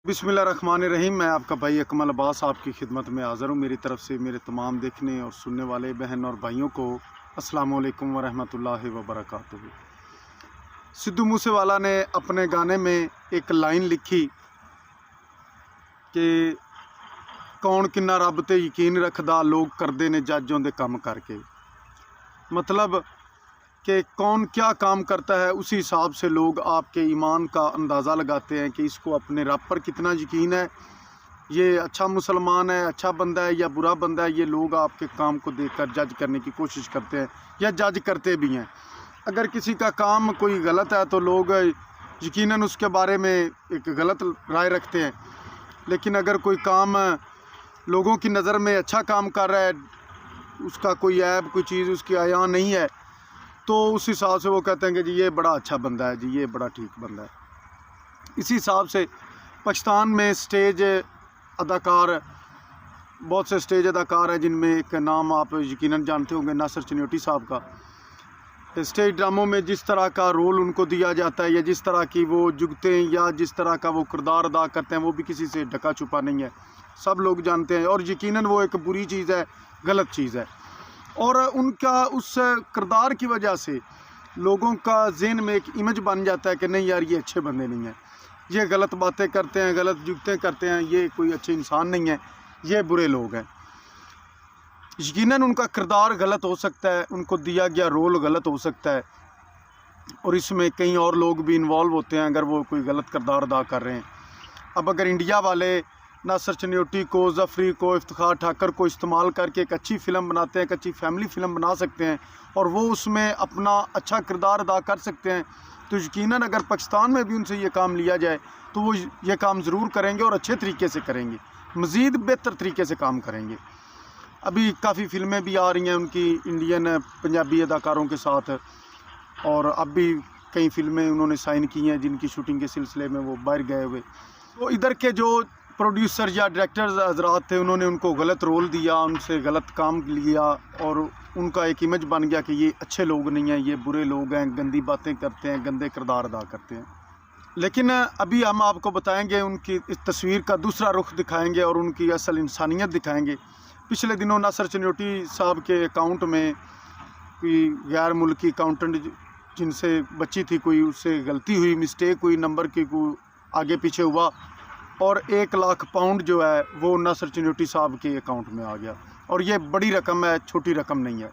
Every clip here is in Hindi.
बिस्मिल्लाहिर्रहमानिर्रहीम। मैं आपका भाई अकमल अब्बास आपकी खिदमत में हाज़िर हूँ। मेरी तरफ से मेरे तमाम देखने और सुनने वाले बहन और भाइयों को अस्सलाम वालेकुम वरहमतुल्लाहि वबरकातुहू। सिद्धू मूसेवाला ने अपने गाने में एक लाइन लिखी कि कौन किन्ना रब ते यकीन रखदा, लोग करदे ने जज उहदे कम करके। मतलब कि कौन क्या काम करता है उसी हिसाब से लोग आपके ईमान का अंदाज़ा लगाते हैं कि इसको अपने रब पर कितना यकीन है, ये अच्छा मुसलमान है, अच्छा बंदा है या बुरा बंदा है। ये लोग आपके काम को देखकर जज करने की कोशिश करते हैं या जज करते भी हैं। अगर किसी का काम कोई गलत है तो लोग यकीनन उसके बारे में एक गलत राय रखते हैं, लेकिन अगर कोई काम लोगों की नज़र में अच्छा काम कर रहा है, उसका कोई ऐब कोई चीज़ उसकी आया नहीं है, तो उस हिसाब से वो कहते हैं कि जी ये बड़ा अच्छा बंदा है, जी ये बड़ा ठीक बंदा है। इसी हिसाब से पाकिस्तान में स्टेज अदाकार, बहुत से स्टेज अदाकार हैं जिनमें एक नाम आप यकीनन जानते होंगे, नासिर चनियोटी साहब का। स्टेज ड्रामों में जिस तरह का रोल उनको दिया जाता है या जिस तरह की वो जुगते हैं या जिस तरह का वो किरदार अदा करते हैं, वो भी किसी से ढका छुपा नहीं है, सब लोग जानते हैं। और यकीनन वो एक बुरी चीज़ है, गलत चीज़ है। और उनका उस किरदार की वजह से लोगों का ज़हन में एक इमेज बन जाता है कि नहीं यार ये अच्छे बंदे नहीं हैं, ये गलत बातें करते हैं, गलत जुगतें करते हैं, ये कोई अच्छे इंसान नहीं है, ये बुरे लोग हैं। यकीनन उनका किरदार गलत हो सकता है, उनको दिया गया रोल गलत हो सकता है, और इसमें कई और लोग भी इन्वॉल्व होते हैं अगर वो कोई गलत किरदार अदा कर रहे हैं। अब अगर इंडिया वाले नासिर चनियोटी को, ज़फ़री को, इफ्तिखार ठाकर को इस्तेमाल करके एक अच्छी फ़िल्म बनाते हैं, एक अच्छी फैमिली फ़िल्म बना सकते हैं और वो उसमें अपना अच्छा किरदार अदा कर सकते हैं, तो यकीनन अगर पाकिस्तान में भी उनसे ये काम लिया जाए तो वो ये काम ज़रूर करेंगे और अच्छे तरीके से करेंगे, मज़ीद बेहतर तरीके से काम करेंगे। अभी काफ़ी फ़िल्में भी आ रही हैं उनकी इंडियन पंजाबी अदाकारों के साथ, और अब भी कई फ़िल्में उन्होंने साइन की हैं जिनकी शूटिंग के सिलसिले में वो बाहर गए हुए। तो इधर के जो प्रोड्यूसर या डायरेक्टर्स हजरात थे, उन्होंने उनको गलत रोल दिया, उनसे गलत काम लिया और उनका एक इमेज बन गया कि ये अच्छे लोग नहीं हैं, ये बुरे लोग हैं, गंदी बातें करते हैं, गंदे किरदार अदा करते हैं। लेकिन अभी हम आपको बताएंगे, उनकी इस तस्वीर का दूसरा रुख दिखाएंगे और उनकी असल इंसानियत दिखाएंगे। पिछले दिनों नासिर चनियोटी साहब के अकाउंट में कोई गैर मुल्की अकाउंटेंट जिनसे बच्ची थी, कोई उससे गलती हुई, मिस्टेक हुई, नंबर की कोई आगे पीछे हुआ और 1 लाख पाउंड जो है वो नासिर चनियोटी साहब के अकाउंट में आ गया। और ये बड़ी रकम है, छोटी रकम नहीं है।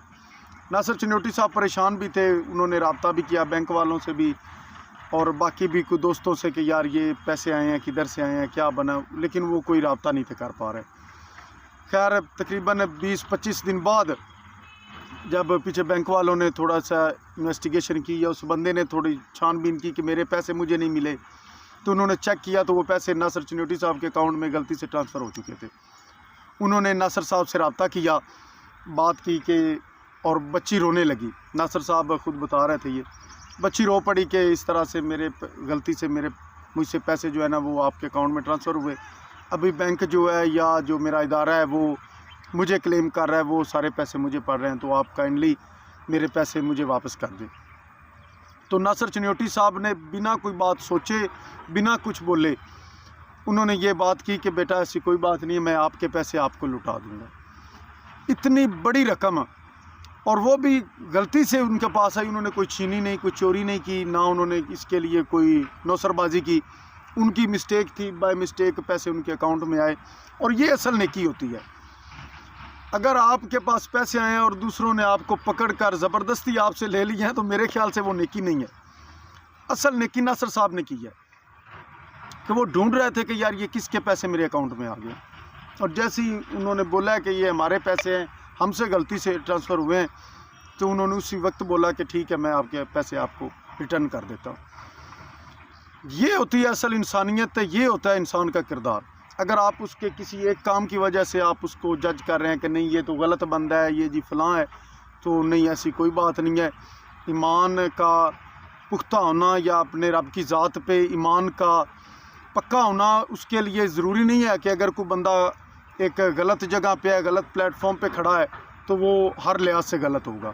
नासिर चनियोटी साहब परेशान भी थे, उन्होंने रब्ता भी किया बैंक वालों से भी और बाकी भी कुछ दोस्तों से कि यार ये पैसे आए हैं, किधर से आए हैं, क्या बना, लेकिन वो कोई रब्ता नहीं थे कर पा रहे। खैर तकरीबन 20-25 दिन बाद जब पीछे बैंक वालों ने थोड़ा सा इन्वेस्टिगेशन की या उस बंदे ने थोड़ी छानबीन की कि मेरे पैसे मुझे नहीं मिले, तो उन्होंने चेक किया तो वो पैसे नासिर चनियोटी साहब के अकाउंट में गलती से ट्रांसफ़र हो चुके थे। उन्होंने नासिर साहब से रब्ता किया, बात की कि, और बच्ची रोने लगी। नासिर साहब खुद बता रहे थे, ये बच्ची रो पड़ी कि इस तरह से मेरे गलती से मुझसे पैसे जो है ना वो आपके अकाउंट में ट्रांसफ़र हुए। अभी बैंक जो है या जो मेरा इदारा है वो मुझे क्लेम कर रहा है, वो सारे पैसे मुझे पड़ रहे हैं, तो आप काइंडली मेरे पैसे मुझे वापस कर दें। तो नासिर चनियोटी साहब ने बिना कोई बात सोचे, बिना कुछ बोले, उन्होंने ये बात की कि बेटा ऐसी कोई बात नहीं है, मैं आपके पैसे आपको लौटा दूंगा। इतनी बड़ी रकम, और वो भी गलती से उनके पास आई, उन्होंने कोई छीनी नहीं, कोई चोरी नहीं की, ना उन्होंने इसके लिए कोई नौसरबाजी की, उनकी मिस्टेक थी, बाय मिस्टेक पैसे उनके अकाउंट में आए। और ये असल नेकी होती है। अगर आपके पास पैसे आए हैं और दूसरों ने आपको पकड़ कर ज़बरदस्ती आपसे ले लिए हैं तो मेरे ख्याल से वो नेकी नहीं है। असल नेकी नासिर साहब ने की है कि वो ढूंढ रहे थे कि यार ये किसके पैसे मेरे अकाउंट में आ गए, और जैसे ही उन्होंने बोला है कि ये हमारे पैसे हैं, हमसे गलती से ट्रांसफ़र हुए हैं, तो उन्होंने उसी वक्त बोला कि ठीक है मैं आपके पैसे आपको रिटर्न कर देता हूँ। ये होती है असल इंसानियत, ये होता है इंसान का किरदार। अगर आप उसके किसी एक काम की वजह से आप उसको जज कर रहे हैं कि नहीं ये तो गलत बंदा है, ये जी फ़लाँ है, तो नहीं, ऐसी कोई बात नहीं है। ईमान का पुख्ता होना या अपने रब की ज़ात पे ईमान का पक्का होना, उसके लिए ज़रूरी नहीं है कि अगर कोई बंदा एक गलत जगह पे है, गलत प्लेटफॉर्म पे खड़ा है, तो वो हर लिहाज से गलत होगा।